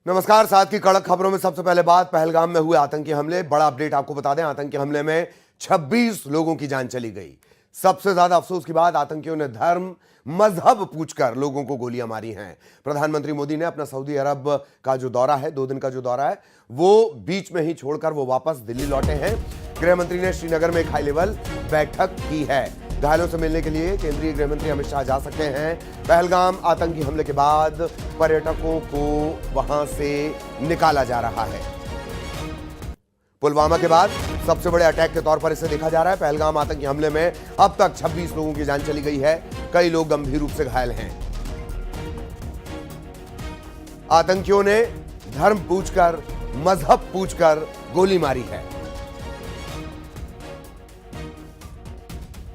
नमस्कार। साथ की कड़क खबरों में सबसे पहले बात पहलगाम में हुए आतंकी हमले। बड़ा अपडेट आपको बता दें, आतंकी हमले में 26 लोगों की जान चली गई। सबसे ज्यादा अफसोस की बात, आतंकियों ने धर्म मजहब पूछकर लोगों को गोलियां मारी हैं। प्रधानमंत्री मोदी ने अपना सऊदी अरब का जो दौरा है, 2 दिन का जो दौरा है, वो बीच में ही छोड़कर वो वापस दिल्ली लौटे हैं। गृह मंत्री ने श्रीनगर में एक हाई लेवल बैठक की है। घायलों से मिलने के लिए केंद्रीय गृह मंत्री अमित शाह जा सकते हैं। पहलगाम आतंकी हमले के बाद पर्यटकों को वहां से निकाला जा रहा है। पुलवामा के बाद सबसे बड़े अटैक के तौर पर इसे देखा जा रहा है। पहलगाम आतंकी हमले में अब तक 26 लोगों की जान चली गई है। कई लोग गंभीर रूप से घायल हैं। आतंकियों ने धर्म पूछकर, मजहब पूछकर गोली मारी है।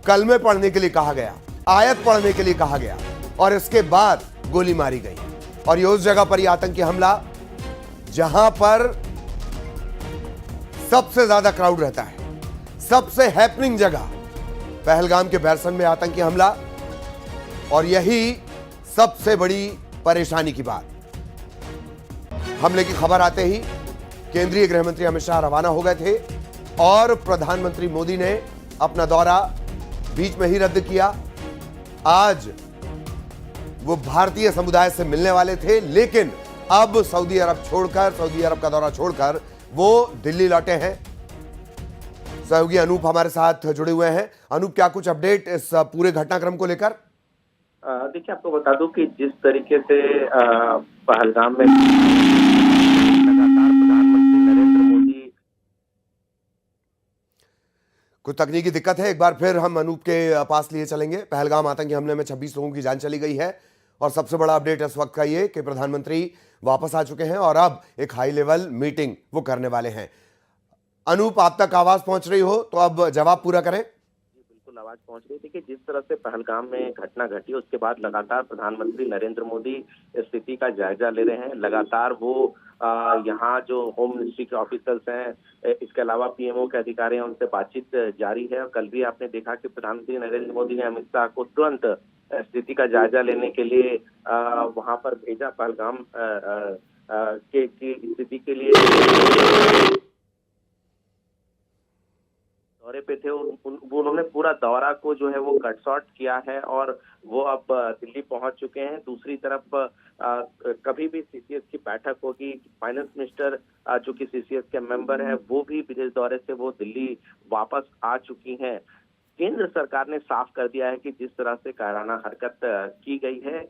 कलमे पढ़ने के लिए कहा गया, आयत पढ़ने के लिए कहा गया और इसके बाद गोली मारी गई। और ये उस जगह पर यह आतंकी हमला जहां पर सबसे ज्यादा क्राउड रहता है, सबसे हैपनिंग जगह, पहलगाम के बैरसन में आतंकी हमला। और यही सबसे बड़ी परेशानी की बात। हमले की खबर आते ही केंद्रीय गृह मंत्री अमित शाह रवाना हो गए थे और प्रधानमंत्री मोदी ने अपना दौरा बीच में ही रद्द किया। आज वो भारतीय समुदाय से मिलने वाले थे, लेकिन अब सऊदी अरब का दौरा छोड़कर वो दिल्ली लौटे हैं। सहयोगी अनूप हमारे साथ जुड़े हुए हैं। अनूप, क्या कुछ अपडेट इस पूरे घटनाक्रम को लेकर? देखिए, आपको बता दूं कि जिस तरीके से पहलगाम में लगातार प्रधानमंत्री नरेंद्र मोदी। कुछ तकनीकी दिक्कत है, एक बार फिर हम अनूप के पास लिए चलेंगे। पहलगाम आतंकी हमले में 26 लोगों की जान चली गई है और सबसे बड़ा अपडेट इस वक्त का ये कि प्रधानमंत्री वापस आ चुके हैं और अब एक हाई लेवल मीटिंग वो करने वाले हैं। अनूप, आप तक आवाज पहुंच रही हो तो अब जवाब पूरा करें। बिल्कुल आवाज पहुंच रही थी कि जिस तरह से पहलगाम में घटना घटी, उसके बाद लगातार प्रधानमंत्री नरेंद्र मोदी स्थिति का जायजा ले रहे हैं। लगातार वो यहाँ जो होम मिनिस्ट्री के ऑफिसर्स हैं, इसके अलावा पीएमओ के अधिकारी हैं, उनसे बातचीत जारी है। और कल भी आपने देखा कि प्रधानमंत्री नरेंद्र मोदी ने अमित शाह को तुरंत स्थिति का जायजा लेने के लिए वहां पर भेजा। पहलगाम की स्थिति के लिए दौरे पे थे। उन्होंने पूरा दौरा को जो है वो कट शॉर्ट किया है और वो अब दिल्ली पहुंच चुके हैं। दूसरी तरफ कभी भी सीसीएस की बैठक होगी, फाइनेंस मिनिस्टर जो कि सीसीएस के मेंबर है, वो भी विदेश दौरे से वो दिल्ली वापस आ चुकी हैं। केंद्र सरकार ने साफ कर दिया है कि जिस तरह से कायराना हरकत की गई है,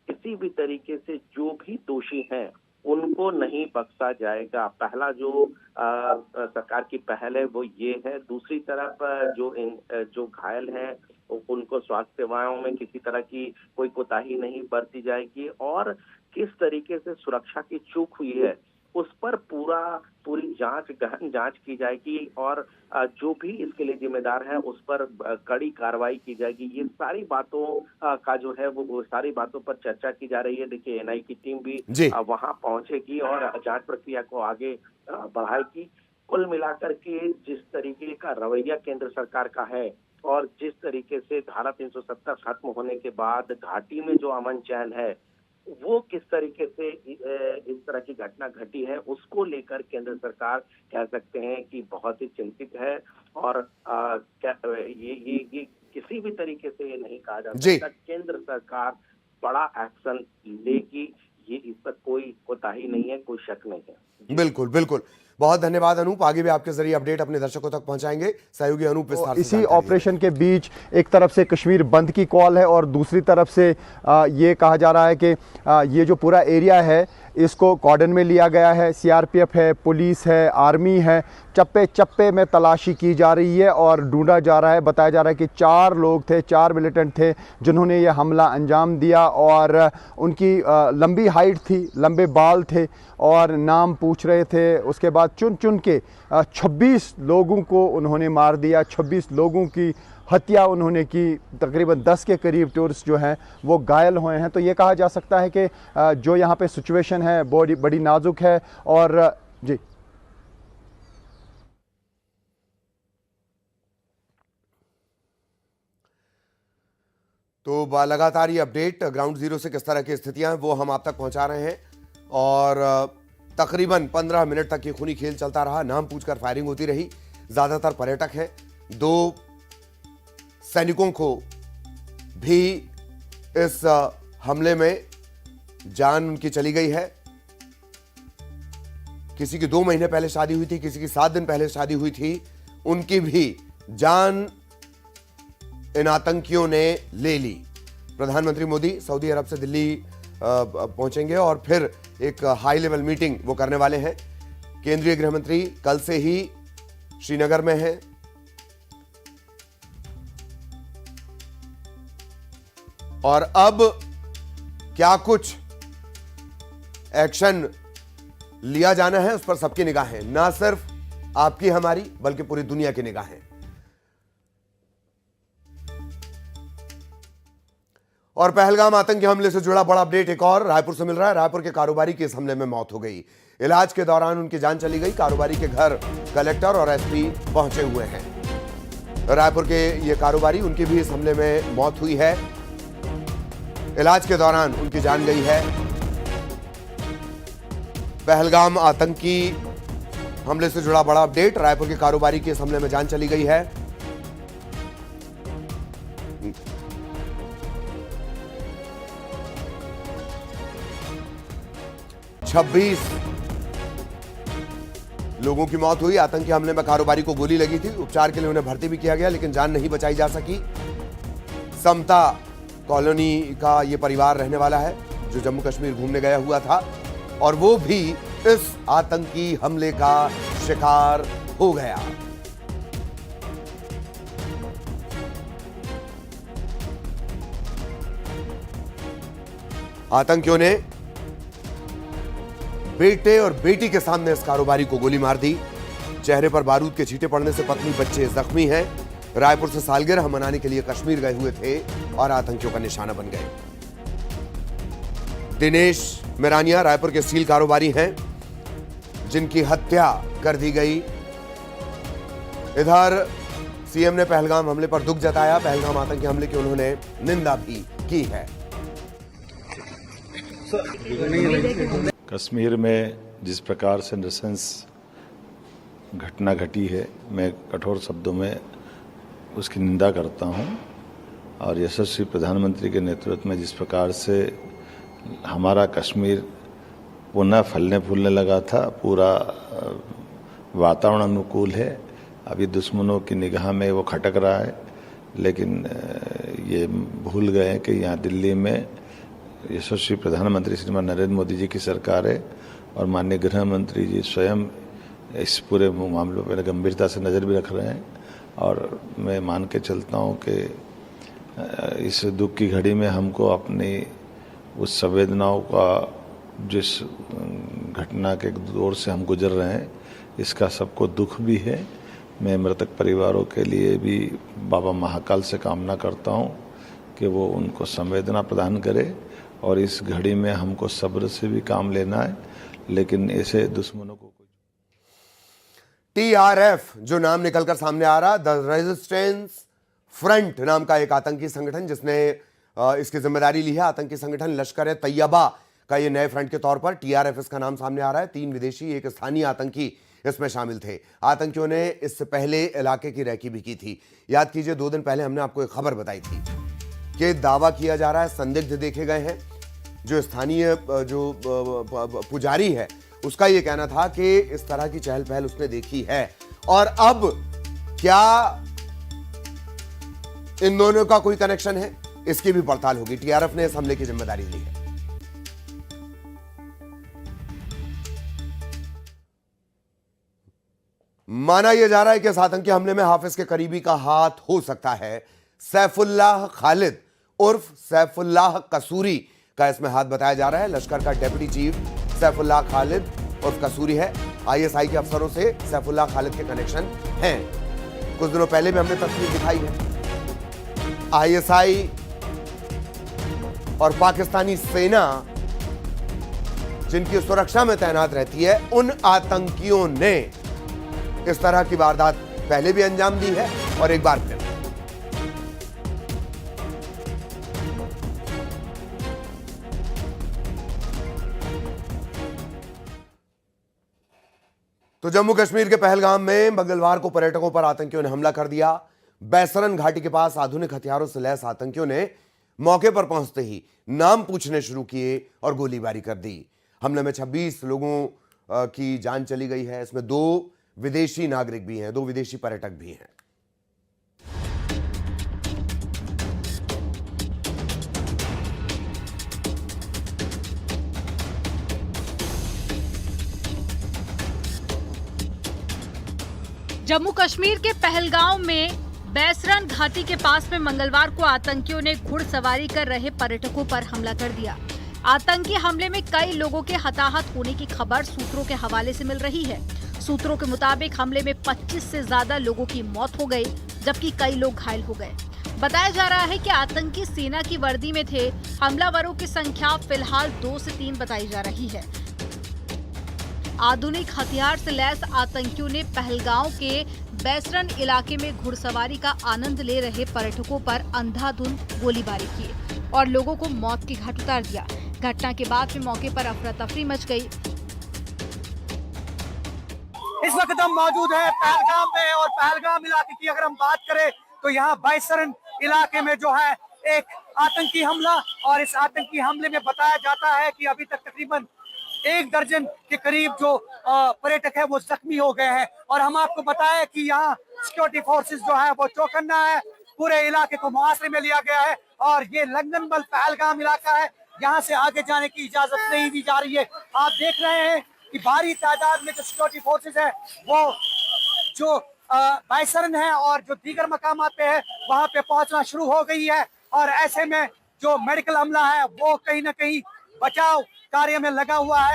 किसी भी तरीके से जो भी दोषी हैं उनको नहीं बख्शा जाएगा। पहला जो सरकार की पहल है वो ये है। दूसरी तरफ जो घायल हैं उनको स्वास्थ्य सेवाओं में किसी तरह की कोई कोताही नहीं बरती जाएगी और किस तरीके से सुरक्षा की चूक हुई है उस पर पूरी गहन जांच की जाएगी और जो भी इसके लिए जिम्मेदार है उस पर कड़ी कार्रवाई की जाएगी। ये सारी बातों का जो है वो सारी बातों पर चर्चा की जा रही है। देखिए, एनआई की टीम भी वहां पहुंचेगी और जांच प्रक्रिया को आगे बढ़ाएगी। कुल मिलाकर के जिस तरीके का रवैया केंद्र सरकार का है और जिस तरीके से धारा 370 खत्म होने के बाद घाटी में जो अमन चैन है, वो किस तरीके से इस तरह की घटना घटी है, उसको लेकर केंद्र सरकार कह सकते हैं कि बहुत ही चिंतित है। और ये किसी भी तरीके से ये नहीं कहा जा सकता केंद्र सरकार बड़ा एक्शन लेगी, ये इस पर कोई कोताही नहीं है, कोई शक नहीं है। बिल्कुल बिल्कुल, बहुत धन्यवाद अनूप। आगे भी आपके जरिए अपडेट अपने दर्शकों तक पहुंचाएंगे। सहयोगी अनूप विस्तार से इसी ऑपरेशन के बीच एक तरफ से कश्मीर बंद की कॉल है और दूसरी तरफ से ये कहा जा रहा है कि ये जो पूरा एरिया है इसको कॉर्डन में लिया गया है। सीआरपीएफ है, पुलिस है, आर्मी है, चप्पे चप्पे में तलाशी की जा रही है और ढूंढा जा रहा है। बताया जा रहा है कि 4 लोग थे, 4 मिलिटेंट थे जिन्होंने ये हमला अंजाम दिया और उनकी लंबी हाइट थी, लंबे बाल थे और नाम पूछ रहे थे। उसके बाद चुन चुन के 26 लोगों को उन्होंने मार दिया, 26 लोगों की हत्या उन्होंने की। तकरीबन 10 के करीब टूरिस्ट जो हैं वो घायल हुए हैं। तो ये कहा जा सकता है कि जो यहाँ पे सिचुएशन है बड़ी नाजुक है। और जी, तो लगातार ये अपडेट ग्राउंड जीरो से किस तरह की स्थितियां हैं वो हम आप तक पहुंचा रहे हैं। और तकरीबन 15 मिनट तक ये खूनी खेल चलता रहा। नाम पूछकर फायरिंग होती रही। ज्यादातर पर्यटक हैं। 2 सैनिकों को भी इस हमले में जान उनकी चली गई है। किसी की 2 महीने पहले शादी हुई थी, किसी की 7 दिन पहले शादी हुई थी, उनकी भी जान इन आतंकियों ने ले ली। प्रधानमंत्री मोदी सऊदी अरब से दिल्ली पहुंचेंगे और फिर एक हाई लेवल मीटिंग वो करने वाले हैं। केंद्रीय गृह मंत्री कल से ही श्रीनगर में हैं। और अब क्या कुछ एक्शन लिया जाना है उस पर सबकी निगाहें, ना सिर्फ आपकी हमारी बल्कि पूरी दुनिया की निगाहें। और पहलगाम आतंकी हमले से जुड़ा बड़ा अपडेट एक और रायपुर से मिल रहा है। रायपुर के कारोबारी की इस हमले में मौत हो गई। इलाज के दौरान उनकी जान चली गई। कारोबारी के घर कलेक्टर और एसपी पहुंचे हुए हैं। रायपुर के ये कारोबारी, उनकी भी इस हमले में मौत हुई है। इलाज के दौरान उनकी जान गई है। पहलगाम आतंकी हमले से जुड़ा बड़ा अपडेट। रायपुर के कारोबारी की इस हमले में जान चली गई है। 26 लोगों की मौत हुई। आतंकी हमले में कारोबारी को गोली लगी थी। उपचार के लिए उन्हें भर्ती भी किया गया, लेकिन जान नहीं बचाई जा सकी। समता कॉलोनी का यह परिवार रहने वाला है जो जम्मू कश्मीर घूमने गया हुआ था और वो भी इस आतंकी हमले का शिकार हो गया। आतंकियों ने बेटे और बेटी के सामने इस कारोबारी को गोली मार दी। चेहरे पर बारूद के छींटे पड़ने से पत्नी बच्चे जख्मी हैं। रायपुर से सालगिरह मनाने के लिए कश्मीर गए हुए थे और आतंकियों का निशाना बन गए। दिनेश मिरानिया रायपुर के स्टील कारोबारी हैं जिनकी हत्या कर दी गई। इधर सीएम ने पहलगाम हमले पर दुख जताया। पहलगाम आतंकी हमले की उन्होंने निंदा भी की है। कश्मीर में जिस प्रकार से नृशंस घटना घटी है, मैं कठोर शब्दों में उसकी निंदा करता हूं। और यशस्वी प्रधानमंत्री के नेतृत्व में जिस प्रकार से हमारा कश्मीर पुनः फलने फूलने लगा था, पूरा वातावरण अनुकूल है। अभी दुश्मनों की निगाह में वो खटक रहा है, लेकिन ये भूल गए हैं कि यहाँ दिल्ली में यशस्वी प्रधानमंत्री श्रीमान नरेंद्र मोदी जी की सरकार है और माननीय गृह मंत्री जी स्वयं इस पूरे मामलों पर गंभीरता से नज़र भी रख रहे हैं। और मैं मान के चलता हूं कि इस दुख की घड़ी में हमको अपनी उस संवेदनाओं का, जिस घटना के दौर से हम गुजर रहे हैं, इसका सबको दुख भी है। मैं मृतक परिवारों के लिए भी बाबा महाकाल से कामना करता हूं कि वो उनको संवेदना प्रदान करे और इस घड़ी में हमको सब्र से भी काम लेना है, लेकिन ऐसे दुश्मनों को टीआरएफ जो नाम निकलकर सामने आ रहा, द रेजिस्टेंस फ्रंट नाम का एक आतंकी संगठन जिसने इसकी जिम्मेदारी ली है। आतंकी संगठन लश्कर ए तैयबा का ये नए फ्रंट के तौर पर टीआरएफ इसका नाम सामने आ रहा है। 3 विदेशी, एक स्थानीय आतंकी इसमें शामिल थे। आतंकियों ने इससे पहले इलाके की रैकी भी की थी। याद कीजिए 2 दिन पहले हमने आपको एक खबर बताई थी कि दावा किया जा रहा है, संदिग्ध देखे गए हैं। जो स्थानीय जो पुजारी है उसका यह कहना था कि इस तरह की चहल पहल उसने देखी है। और अब क्या इन दोनों का कोई कनेक्शन है, इसकी भी पड़ताल होगी। टीआरएफ ने इस हमले की जिम्मेदारी ली है। माना यह जा रहा है कि इस आतंकी हमले में हाफिज के करीबी का हाथ हो सकता है। सैफुल्लाह खालिद उर्फ सैफुल्लाह कसूरी का इसमें हाथ बताया जा रहा है। लश्कर का डेप्यूटी चीफ सैफुल्लाह खालिद उर्फ कसूरी है। आईएसआई के अफसरों से सैफुल्लाह खालिद के कनेक्शन हैं। कुछ दिनों पहले भी हमने तस्वीर दिखाई है। आईएसआई और पाकिस्तानी सेना जिनकी सुरक्षा में तैनात रहती है, उन आतंकियों ने इस तरह की वारदात पहले भी अंजाम दी है और एक बार फिर। तो जम्मू कश्मीर के पहलगाम में मंगलवार को पर्यटकों पर आतंकियों ने हमला कर दिया। बैसरन घाटी के पास आधुनिक हथियारों से लैस आतंकियों ने मौके पर पहुंचते ही नाम पूछने शुरू किए और गोलीबारी कर दी। हमले में 26 लोगों की जान चली गई है। इसमें 2 विदेशी नागरिक भी हैं, 2 विदेशी पर्यटक भी हैं। जम्मू कश्मीर के पहलगाम में बैसरन घाटी के पास में मंगलवार को आतंकियों ने घुड़सवारी कर रहे पर्यटकों पर हमला कर दिया। आतंकी हमले में कई लोगों के हताहत होने की खबर सूत्रों के हवाले से मिल रही है। सूत्रों के मुताबिक हमले में 25 से ज्यादा लोगों की मौत हो गई, जबकि कई लोग घायल हो गए। बताया जा रहा है कि आतंकी सेना की वर्दी में थे। हमलावरों की संख्या फिलहाल 2 से 3 बताई जा रही है। आधुनिक हथियार से लैस आतंकियों ने पहलगांव के बैसरन इलाके में घुड़सवारी का आनंद ले रहे पर्यटकों पर अंधाधुंध गोलीबारी की और लोगों को मौत के घाट उतार दिया। घटना के बाद में मौके पर अफरा तफरी मच गई। इस वक्त हम मौजूद हैं पहलगाम में और पहलगाम इलाके की अगर हम बात करें तो यहाँ बैसरन इलाके में जो है एक आतंकी हमला, और इस आतंकी हमले में बताया जाता है कि अभी तक तकरीबन 1 दर्जन के करीब जो पर्यटक है वो जख्मी हो गए हैं। और हम आपको बताएं कि यहाँ सिक्योरिटी फोर्सेस जो है वो चौकन्ना है, पूरे इलाके को मुहासरे में लिया गया है और ये लंगनबल पहलगाम इलाका है, यहाँ से आगे जाने की इजाजत नहीं दी जा रही है। आप देख रहे हैं कि भारी तादाद में जो सिक्योरिटी फोर्सेस है वो जो बैसरन है और जो दीगर मकामात पे है वहाँ पे पहुँचना शुरू हो गई है। और ऐसे में जो मेडिकल अमला है वो कहीं ना कहीं बचाव कार्य में लगा हुआ है।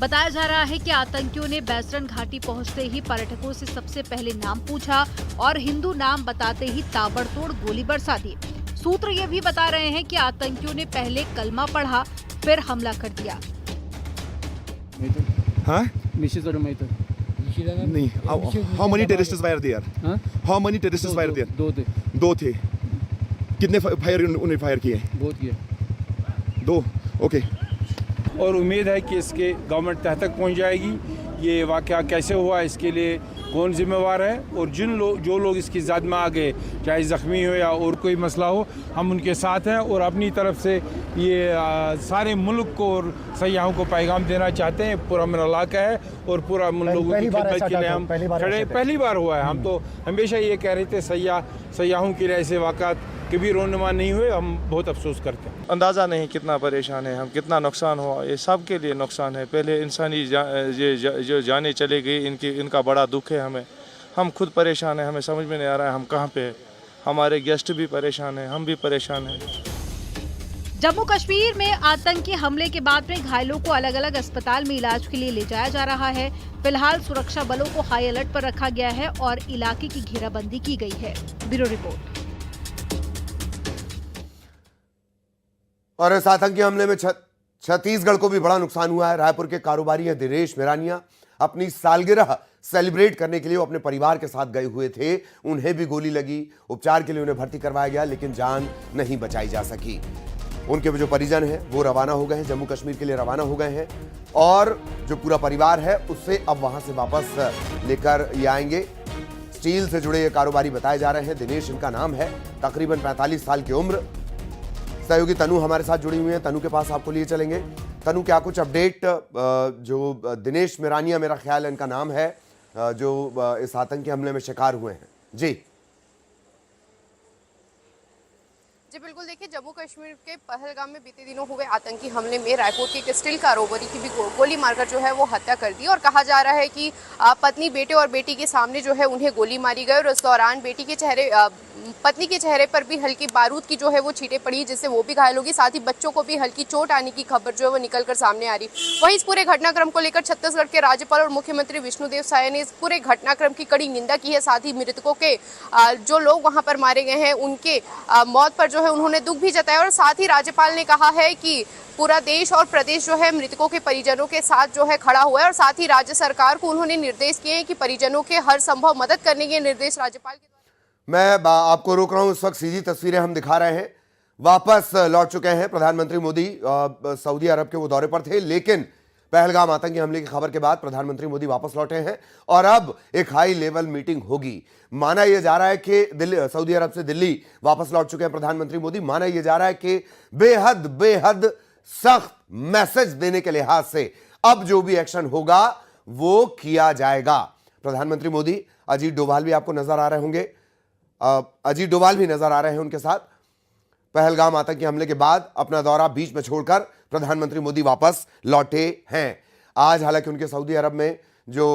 बताया जा रहा है कि आतंकियों ने बैसरन घाटी पहुंचते ही पर्यटकों से सबसे पहले नाम पूछा और हिंदू नाम बताते ही ताबड़तोड़ गोली बरसा दी। सूत्र ये भी बता रहे हैं कि आतंकियों ने पहले कलमा पढ़ा, फिर हमला कर दिया। हाँ? नहीं। How many terrorists were there? How many terrorists were there? 2 थे। 2 थे। कितने फायर उन्होंने फायर किए? बहुत किए। 2। ओके। और उम्मीद है कि इसके गवर्नमेंट तह तक पहुंच जाएगी। ये वाक़या कैसे हुआ, इसके लिए कौन जिम्मेवार है, और जो लोग इसकी ज़द में आ गए, चाहे ज़ख्मी हो या और कोई मसला हो, हम उनके साथ हैं और अपनी तरफ से ये सारे मुल्क को और सयाहों को पैगाम देना चाहते हैं। पूरा मेरा इलाका है और पूरा उन लोगों की खिदमत के लिए हम खड़े। पहली बार हुआ है। हम तो हमेशा ये कह रहे थे सयाहों के लिए ऐसे वाक़ात कभी रोनुमा नहीं हुए। हम बहुत अफसोस करते हैं। अंदाज़ा नहीं कितना परेशान है हम, कितना नुकसान हुआ। ये सब के लिए नुकसान है। पहले इंसानी जो जाने चले गई, इनका बड़ा दुख है हमें। हम खुद परेशान हैं, हमें समझ में नहीं आ रहा है हम कहाँ पे हैं। हमारे गेस्ट भी परेशान हैं, हम भी परेशान हैं। जम्मू कश्मीर में आतंकी हमले के बाद में घायलों को अलग अलग अस्पताल में इलाज के लिए ले जाया जा रहा है। फिलहाल सुरक्षा बलों को हाई अलर्ट पर रखा गया है और इलाके की घेराबंदी की गई है। Bureau report. और इस आतंकी हमले में छत्तीसगढ़ को भी बड़ा नुकसान हुआ है। रायपुर के कारोबारी हैं दिनेश मिरानिया अपनी सालगिरह सेलिब्रेट करने के लिए वो अपने परिवार के साथ गए हुए थे। उन्हें भी गोली लगी। उपचार के लिए उन्हें भर्ती करवाया गया, लेकिन जान नहीं बचाई जा सकी। उनके जो परिजन हैं वो रवाना हो गए हैं, जम्मू कश्मीर के लिए रवाना हो गए हैं और जो पूरा परिवार है उससे अब वहां से वापस लेकर ये आएंगे। स्टील से जुड़े ये कारोबारी बताए जा रहे हैं। दिनेश इनका नाम है, तकरीबन 45 साल की उम्र। सहयोगी तनु हमारे साथ जुड़ी हुई है। तनु के पास आपको लिए चलेंगे। तनु, क्या कुछ अपडेट, जो दिनेश मिरानिया मेरा ख्याल है इनका नाम है, जो इस आतंकी हमले में शिकार हुए हैं? जी बिल्कुल। देखिए, जम्मू कश्मीर के पहलगाम में बीते दिनों हुए आतंकी हमले में रायपुर के एक स्टील कारोबारी की भी गोली मारकर जो है वो हत्या कर दी और कहा जा रहा है कि पत्नी, बेटे और बेटी के सामने जो है उन्हें गोली मारी गई और उस दौरान पत्नी के चेहरे पर भी हल्की बारूद की जो है वो छींटें पड़ी, जिससे वो भी घायल होगी। साथ ही बच्चों को भी हल्की चोट आने की खबर जो है वो निकलकर सामने आ रही। वहीं इस पूरे घटनाक्रम को लेकर छत्तीसगढ़ के राज्यपाल और मुख्यमंत्री विष्णुदेव साय ने इस पूरे घटनाक्रम की कड़ी निंदा की है। साथ ही मृतकों के जो लोग वहां पर मारे गए हैं उनके मौत पर जो है उन्होंने दुख भी जताया और साथ ही राज्यपाल ने कहा है कि पूरा देश और प्रदेश जो है मृतकों के परिजनों के साथ जो है खड़ा हुआ है और साथ ही राज्य सरकार को उन्होंने निर्देश किए हैं कि परिजनों के हर संभव मदद करने के निर्देश राज्यपाल के। मैं आपको रोक रहा हूं। इस वक्त सीधी तस्वीरें हम दिखा रहे हैं। वापस लौट चुके हैं प्रधानमंत्री मोदी। सऊदी अरब के वो दौरे पर थे, लेकिन पहलगाम आतंकी हमले की खबर के बाद प्रधानमंत्री मोदी वापस लौटे हैं और अब एक हाई लेवल मीटिंग होगी। माना यह जा रहा है कि सऊदी अरब से दिल्ली वापस लौट चुके हैं प्रधानमंत्री मोदी। माना यह जा रहा है कि बेहद सख्त मैसेज देने के लिहाज से अब जो भी एक्शन होगा वो किया जाएगा। प्रधानमंत्री मोदी, अजीत डोभाल भी आपको नजर आ रहे होंगे, अजीत डोभाल भी नजर आ रहे हैं उनके साथ। पहलगाम आतंकी हमले के बाद अपना दौरा बीच में छोड़कर प्रधानमंत्री मोदी वापस लौटे हैं। आज हालांकि उनके सऊदी अरब में जो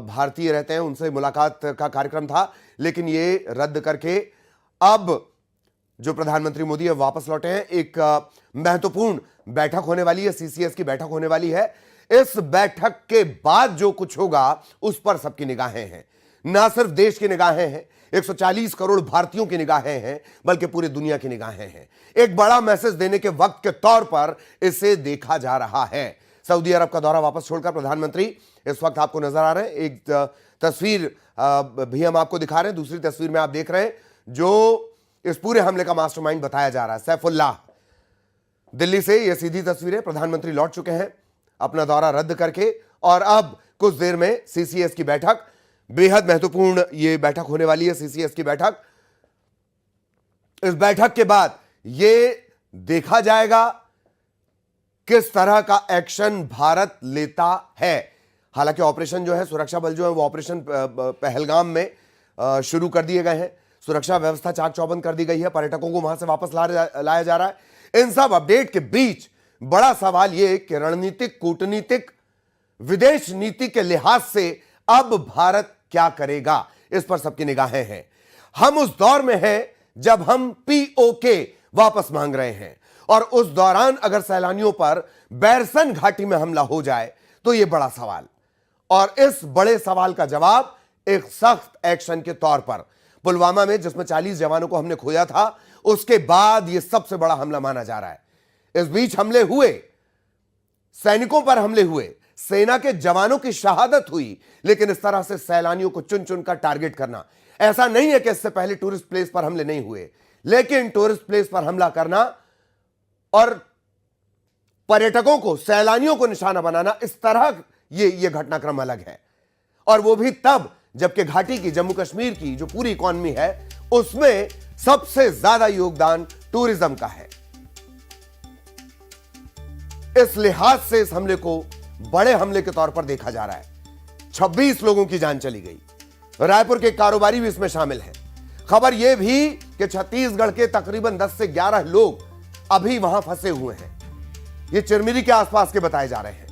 भारतीय रहते हैं उनसे मुलाकात का कार्यक्रम था, लेकिन ये रद्द करके अब जो प्रधानमंत्री मोदी है वापस लौटे हैं। एक महत्वपूर्ण बैठक होने वाली है, सीसीएस की बैठक होने वाली है। इस बैठक के बाद जो कुछ होगा उस पर सबकी निगाहें हैं। ना सिर्फ देश की निगाहें हैं, 140 करोड़ भारतीयों की निगाहें हैं, बल्कि पूरी दुनिया की निगाहें हैं। एक बड़ा मैसेज देने के वक्त के तौर पर इसे देखा जा रहा है। सऊदी अरब का दौरा वापस छोड़कर प्रधानमंत्री इस वक्त आपको नजर आ रहे हैं। एक तस्वीर भी हम आपको दिखा रहे हैं। दूसरी तस्वीर में आप देख रहे हैं जो इस पूरे हमले का मास्टरमाइंड बताया जा रहा है, सैफुल्लाह। दिल्ली से यह सीधी तस्वीरें। प्रधानमंत्री लौट चुके हैं अपना दौरा रद्द करके और अब कुछ देर में सीसीएस की बैठक, बेहद महत्वपूर्ण यह बैठक होने वाली है, सीसीएस की बैठक। इस बैठक के बाद यह देखा जाएगा किस तरह का एक्शन भारत लेता है। हालांकि ऑपरेशन जो है, सुरक्षा बल जो है वो ऑपरेशन पहलगाम में शुरू कर दिए गए हैं। सुरक्षा व्यवस्था चाक चौबंद कर दी गई है। पर्यटकों को वहां से वापस लाया जा रहा है। इन सब अपडेट के बीच बड़ा सवाल यह कि रणनीतिक, कूटनीतिक, विदेश नीति के लिहाज से अब भारत क्या करेगा, इस पर सबकी निगाहें हैं। हम उस दौर में हैं जब हम पीओके वापस मांग रहे हैं और उस दौरान अगर सैलानियों पर बैरसन घाटी में हमला हो जाए तो यह बड़ा सवाल, और इस बड़े सवाल का जवाब एक सख्त एक्शन के तौर पर पुलवामा में, जिसमें 40 जवानों को हमने खोया था, उसके बाद यह सबसे बड़ा हमला माना जा रहा है। इस बीच हमले हुए, सैनिकों पर हमले हुए, सेना के जवानों की शहादत हुई, लेकिन इस तरह से सैलानियों को चुन चुन कर टारगेट करना, ऐसा नहीं है कि इससे पहले टूरिस्ट प्लेस पर हमले नहीं हुए, लेकिन टूरिस्ट प्लेस पर हमला करना और पर्यटकों को, सैलानियों को निशाना बनाना, इस तरह ये घटनाक्रम अलग है। और वो भी तब जबकि घाटी की, जम्मू कश्मीर की जो पूरी इकॉनमी है उसमें सबसे ज्यादा योगदान टूरिज्म का है। इस लिहाज से इस हमले को बड़े हमले के तौर पर देखा जा रहा है। 26 लोगों की जान चली गई। रायपुर के कारोबारी भी इसमें शामिल हैं। खबर यह भी कि छत्तीसगढ़ के तकरीबन 10 से 11 लोग अभी वहां फंसे हुए हैं। ये चिरमिरी के आसपास के बताए जा रहे हैं।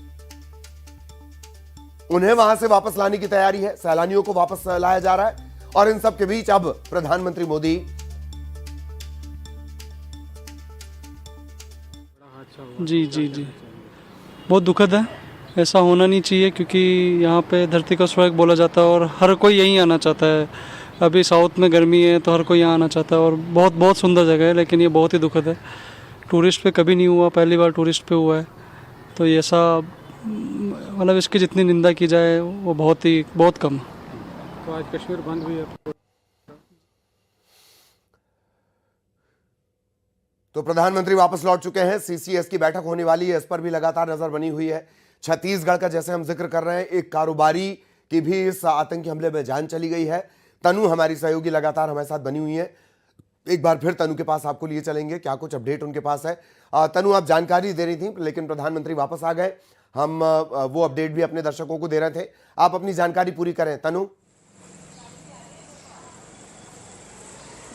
उन्हें वहां से वापस लाने की तैयारी है, सैलानियों को वापस लाया जा रहा है। और इन सब के बीच अब प्रधानमंत्री मोदी जी बहुत दुखद है। ऐसा होना नहीं चाहिए क्योंकि यहाँ पे धरती का स्वर्ग बोला जाता है और हर कोई यहीं आना चाहता है। अभी साउथ में गर्मी है तो हर कोई यहाँ आना चाहता है और बहुत बहुत सुंदर जगह है, लेकिन ये बहुत ही दुखद है। टूरिस्ट पे कभी नहीं हुआ, पहली बार टूरिस्ट पे हुआ है। तो ये ऐसा, मतलब इसकी जितनी निंदा की जाए वो बहुत कम। तो आज कश्मीर बंद हुई है। तो प्रधानमंत्री वापस लौट चुके हैं। सीसीएस की बैठक होने वाली है, इस पर भी लगातार नजर बनी हुई है। छत्तीसगढ़ का जैसे हम जिक्र कर रहे हैं, एक कारोबारी की भी इस आतंकी हमले में जान चली गई है। तनु हमारी सहयोगी लगातार हमारे साथ बनी हुई है। एक बार फिर तनु के पास आपको लिए चलेंगे, क्या कुछ अपडेट उनके पास है। तनु, आप जानकारी दे रही थी, लेकिन प्रधानमंत्री वापस आ गए। हम वो अपडेट भी अपने दर्शकों को दे रहे थे। आप अपनी जानकारी पूरी करें तनु।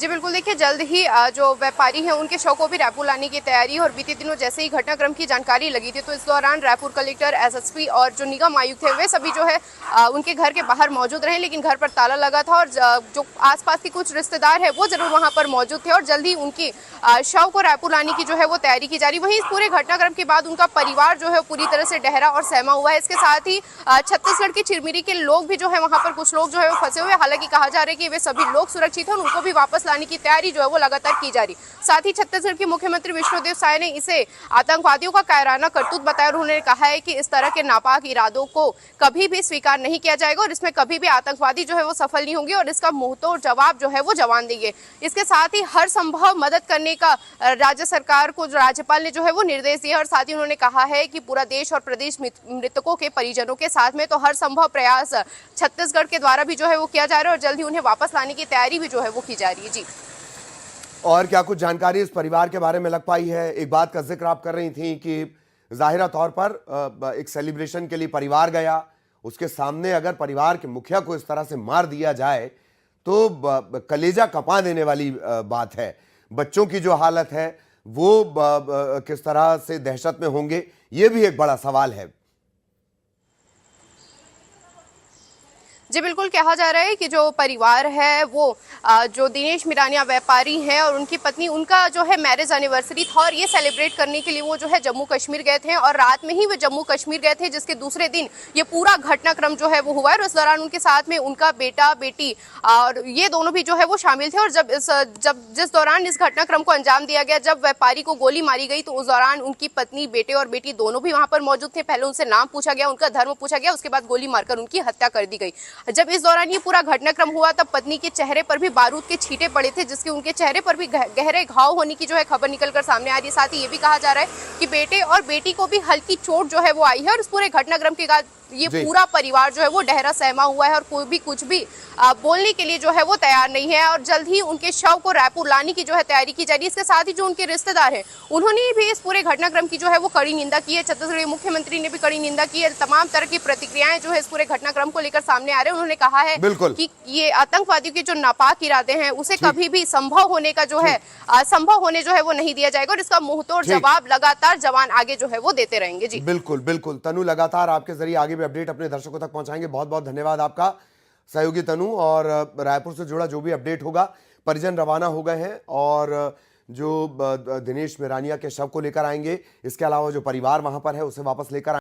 जी बिल्कुल, देखिए जल्द ही जो व्यापारी हैं उनके शव को भी रायपुर लाने की तैयारी है। और बीते दिनों जैसे ही घटनाक्रम की जानकारी लगी थी तो इस दौरान रायपुर कलेक्टर, एसएसपी और जो निगम आयुक्त थे वे सभी जो है उनके घर के बाहर मौजूद रहे, लेकिन घर पर ताला लगा था। और जो आसपास के कुछ रिश्तेदार है वो जरूर वहां पर मौजूद थे और जल्द ही उनकी शव को रायपुर लाने की जो है वो तैयारी की जा रही। वहीं इस पूरे घटनाक्रम के बाद उनका परिवार जो है पूरी तरह से डहरा और सहमा हुआ है। इसके साथ ही छत्तीसगढ़ की चिरमिरी के लोग भी जो है वहां पर कुछ लोग जो है वो फंसे हुए। हालांकि कहा जा रहा है कि वे सभी लोग सुरक्षित हैं और उनको भी वापस लाने की तैयारी जो है वो लगातार की जा रही। साथ ही छत्तीसगढ़ के मुख्यमंत्री विष्णुदेव साय ने इसे आतंकवादियों का कायराना करतूत बताया और उन्होंने कहा है कि इस तरह के नापाक इरादों को कभी भी स्वीकार नहीं किया जाएगा और इसमें कभी भी आतंकवादी जो है वो सफल नहीं होंगे और इसका मुंहतोड़ जवाब जो है वो जवान देंगे। इसके साथ ही हर संभव मदद करने का राज्य सरकार को राज्यपाल ने जो है वो निर्देश दिया और साथ ही उन्होंने कहा है कि पूरा देश और प्रदेश मृतकों के परिजनों के साथ में तो हर संभव प्रयास छत्तीसगढ़ के द्वारा भी जो है वो किया जा रहा है और जल्द ही उन्हें वापस लाने की तैयारी भी जो है वो की जा रही है। जी, और क्या कुछ जानकारी इस परिवार के बारे में लग पाई है? एक बात का जिक्र आप कर रही थी कि जाहिरा तौर पर एक सेलिब्रेशन के लिए परिवार गया, उसके सामने अगर परिवार के मुखिया को इस तरह से मार दिया जाए तो कलेजा कपा देने वाली बात है। बच्चों की जो हालत है वो किस तरह से दहशत में होंगे, ये भी एक बड़ा सवाल है। जी बिल्कुल, कहा जा रहा है कि जो परिवार है वो जो दिनेश मिरानिया व्यापारी हैं और उनकी पत्नी, उनका जो है मैरिज एनिवर्सरी था और ये सेलिब्रेट करने के लिए वो जो है जम्मू कश्मीर गए थे और रात में ही वो जम्मू कश्मीर गए थे, जिसके दूसरे दिन ये पूरा घटनाक्रम जो है वो हुआ है और उस दौरान उनके साथ में उनका बेटा बेटी और ये दोनों भी जो है वो शामिल थे। और जिस दौरान इस घटनाक्रम को अंजाम दिया गया, जब व्यापारी को गोली मारी गई तो उस दौरान उनकी पत्नी, बेटे और बेटी दोनों भी वहां पर मौजूद थे। पहले उनसे नाम पूछा गया, उनका धर्म पूछा गया, उसके बाद गोली मारकर उनकी हत्या कर दी गई। जब इस दौरान ये पूरा घटनाक्रम हुआ तब पत्नी के चेहरे पर भी बारूद के छींटे पड़े थे, जिसके उनके चेहरे पर भी गहरे घाव होने की जो है खबर निकलकर सामने आ रही है। साथ ही ये भी कहा जा रहा है कि बेटे और बेटी को भी हल्की चोट जो है वो आई है और इस पूरे घटनाक्रम के बाद ये पूरा परिवार जो है वो डहरा सहमा हुआ है और कोई भी कुछ भी बोलने के लिए जो है वो तैयार नहीं है और जल्द ही उनके शव को रायपुर लाने की जो है तैयारी की जा रही है। इसके साथ ही जो उनके रिश्तेदार हैं उन्होंने भी इस पूरे घटनाक्रम की जो है वो कड़ी निंदा की है। छत्तीसगढ़ मुख्यमंत्री ने भी कड़ी निंदा की है। तमाम तरह की प्रतिक्रियाएं जो है इस पूरे घटनाक्रम को लेकर सामने आ रहे हैं। उन्होंने कहा है कि ये आतंकवादियों के जो नापाक इरादे हैं उसे कभी भी संभव होने का जो है संभव होने जो है वो नहीं दिया जाएगा और इसका मुंहतोड़ जवाब लगातार जवान आगे जो है वो देते रहेंगे। जी बिल्कुल बिल्कुल तनु, लगातार आपके जरिए आगे भी अपडेट अपने दर्शकों तक पहुंचाएंगे। बहुत बहुत धन्यवाद आपका सहयोगी तनु। और रायपुर से जुड़ा जो भी अपडेट होगा, परिजन रवाना हो गए हैं और जो दिनेश मिरानिया के शव को लेकर आएंगे, इसके अलावा जो परिवार वहां पर है उसे वापस लेकर